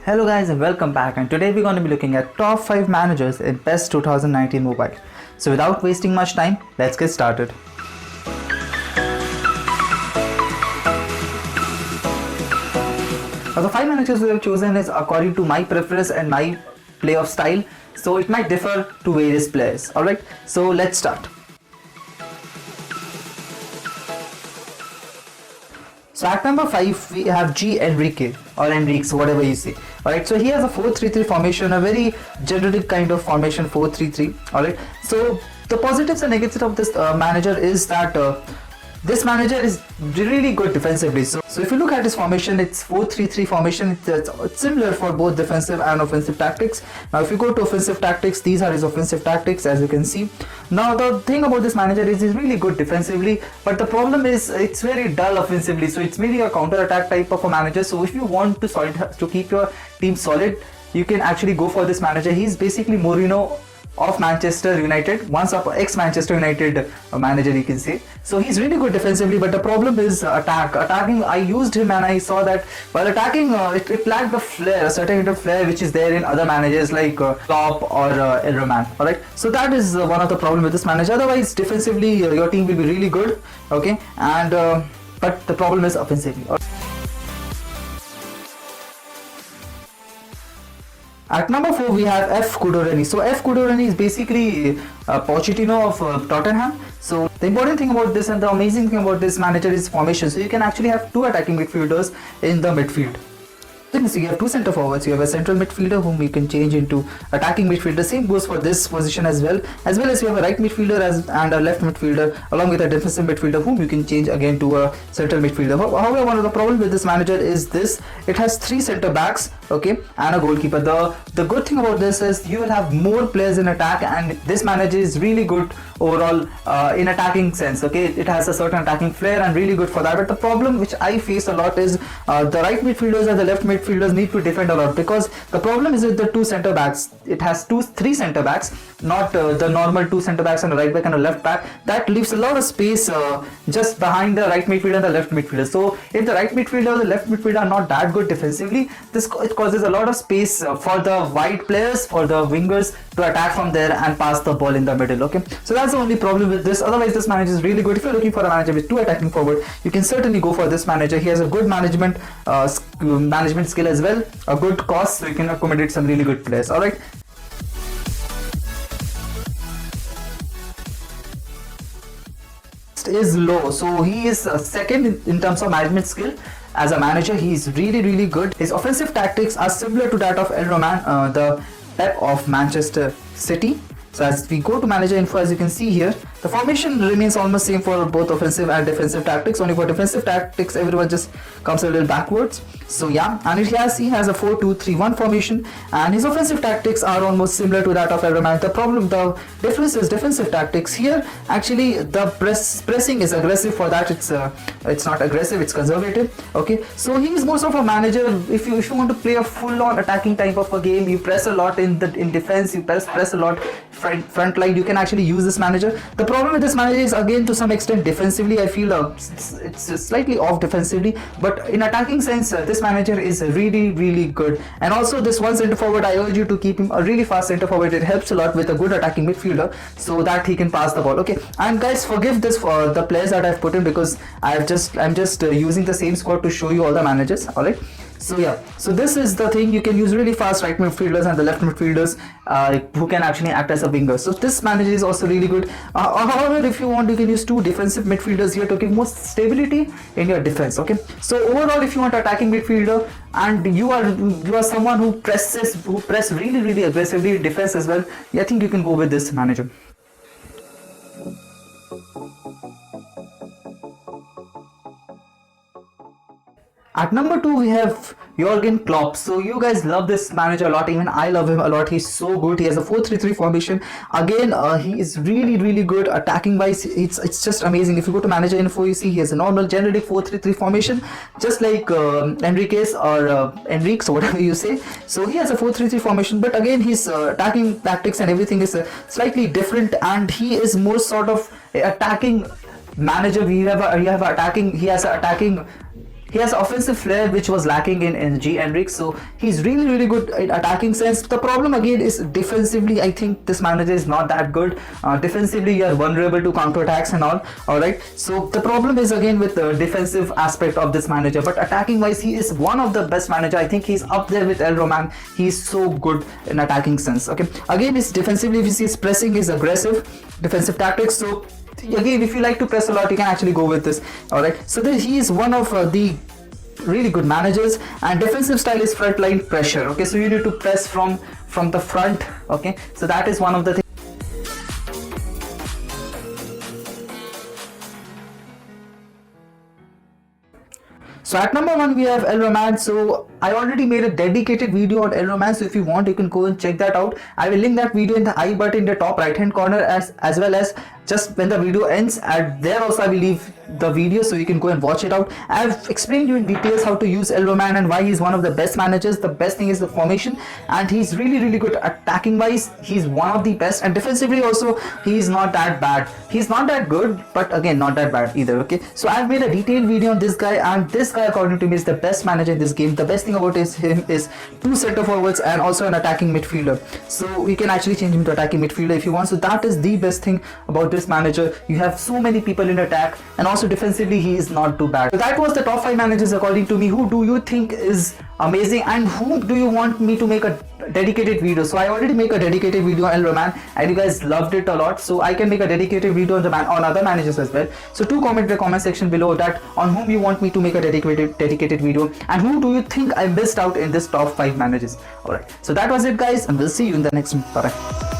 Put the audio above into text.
Hello guys and welcome back, and today we're going to be looking at top 5 managers in PES 2019 mobile. So without wasting much time, let's get started. Now the 5 managers we have chosen is according to my preference and my play of style, so it might differ to various players. Alright, so let's start. So at number 5 we have G Enrique or Enrique, whatever you say. Alright, so he has a 4-3-3 formation, a very generic kind of formation, 4-3-3. Alright, so the positives and negatives of this manager is that this manager is really good defensively. So if you look at his formation, it's 4-3-3 formation. It's similar for both defensive and offensive tactics. Now if you go to offensive tactics, these are his offensive tactics, as you can see. Now the thing about this manager is he's really good defensively, but the problem is it's very dull offensively. So it's mainly a counter-attack type of a manager. So if you want to keep your team solid, you can actually go for this manager. He's basically Mourinho of Manchester United, once of ex-Manchester United manager, you can say. So he's really good defensively, but the problem is attacking. I used him and I saw that while attacking, it lacked the flair, a certain kind of flair which is there in other managers like Klopp or Elroman. Alright, so that is one of the problem with this manager. Otherwise, defensively, your team will be really good. Okay, and but the problem is offensively. At number 4 we have F. Kudorani. So F. Kudorani is basically Pochettino of Tottenham. So the important thing about this and the amazing thing about this manager is formation. So you can actually have 2 attacking midfielders in the midfield. So you have 2 centre forwards. You have a central midfielder whom you can change into attacking midfielder. Same goes for this position as well as you have a right midfielder and a left midfielder along with a defensive midfielder whom you can change again to a central midfielder. However, one of the problems with this manager is this: it has 3 centre backs, okay, and a goalkeeper. The good thing about this is you will have more players in attack, and this manager is really good overall in attacking sense. Okay, it has a certain attacking flair and really good for that. But the problem which I face a lot is the right midfielders and the left midfielders need to defend a lot, because the problem is with the 2 centre backs. It has 3 centre backs, not the normal 2 centre backs and a right back and a left back. That leaves a lot of space just behind the right midfielder and the left midfielder. So if the right midfielder or the left midfielder are not that good defensively, it causes a lot of space for the wide players, for the wingers to attack from there and pass the ball in the middle. Okay, so that's the only problem with this. Otherwise, this manager is really good. If you're looking for a manager with 2 attacking forward, you can certainly go for this manager. He has a good management skill as well, a good cost, so you can accommodate some really good players. All right. Is low, so he is second in terms of management skill. As a manager, he is really good. His offensive tactics are similar to that of El Roman, the Pep of Manchester City. So as we go to manager info, as you can see here, the formation remains almost same for both offensive and defensive tactics. Only for defensive tactics, everyone just comes a little backwards. So yeah, and he has a 4-2-3-1 formation, and his offensive tactics are almost similar to that of Elroman. The difference is defensive tactics. Here, actually, the pressing is aggressive. For that, it's not aggressive; it's conservative. Okay, so he is more of a manager. If you want to play a full-on attacking type of a game, you press a lot in defense. You press a lot front line. You can actually use this manager. The problem with this manager is, again, to some extent defensively, I feel it's slightly off defensively, but in attacking sense, this manager is really good. And also this one centre forward, I urge you to keep him a really fast centre forward. It helps a lot with a good attacking midfielder so that he can pass the ball. Okay, and guys, forgive this for the players that I've put in, because I'm just using the same squad to show you all the managers. All right. So yeah, so this is the thing. You can use really fast right midfielders and the left midfielders who can actually act as a winger. So this manager is also really good. However, if you want, you can use 2 defensive midfielders here to give more stability in your defense. Okay, so overall, if you want attacking midfielder and you are someone who press really aggressively in defense as well, I think you can go with this manager. At number 2 we have Jurgen Klopp. So you guys love this manager a lot. Even I love him a lot. He's so good. He has a 4-3-3 formation. Again, he is really good attacking wise. It's just amazing. If you go to manager info, you see he has a normal generic 4-3-3 formation, just like Enriquez or Enrique, or whatever you say. So he has a 4-3-3 formation, but again, his attacking tactics and everything is slightly different, and he is more sort of attacking manager. He has an attacking He has offensive flair which was lacking in G Enric, so he's really good in attacking sense. The problem again is defensively. I think this manager is not that good. Defensively, you are vulnerable to counter attacks and all. All right, so the problem is again with the defensive aspect of this manager, but attacking wise, he is one of the best manager. I think he's up there with El Roman. He's so good in attacking sense. Okay, again, his defensively, if you see his pressing is aggressive, defensive tactics. So again, if you like to press a lot, you can actually go with this. All right, so he is one of the really good managers, and defensive style is frontline pressure. Okay, so you need to press from the front. Okay, so that is one of the things. So at number 1 we have El Roman. So I already made a dedicated video on El Roman, so if you want you can go and check that out. I will link that video in the I button in the top right hand corner, as well as just when the video ends, and there also I will leave the video so you can go and watch it out. I have explained you in details how to use El Roman and why he's one of the best managers. The best thing is the formation, and he's really good attacking wise. He's one of the best, and defensively also he's not that bad. He's not that good, but again not that bad either. Okay, so I've made a detailed video on this guy, and this guy according to me is the best manager in this game. The best thing about him is 2 center forwards and also an attacking midfielder, so we can actually change him to attacking midfielder if you want. So that is the best thing about this manager. You have so many people in attack, and also defensively he is not too bad. So that was the top 5 managers according to me. Who do you think is amazing, and who do you want me to make a dedicated video? So I already make a dedicated video on El Roman, and you guys loved it a lot, so I can make a dedicated video on other managers as well. So do comment in the comment section below that on whom you want me to make a dedicated video, and who do you think I missed out in this top 5 managers. Alright, so that was it guys, and we'll see you in the next one. Bye bye.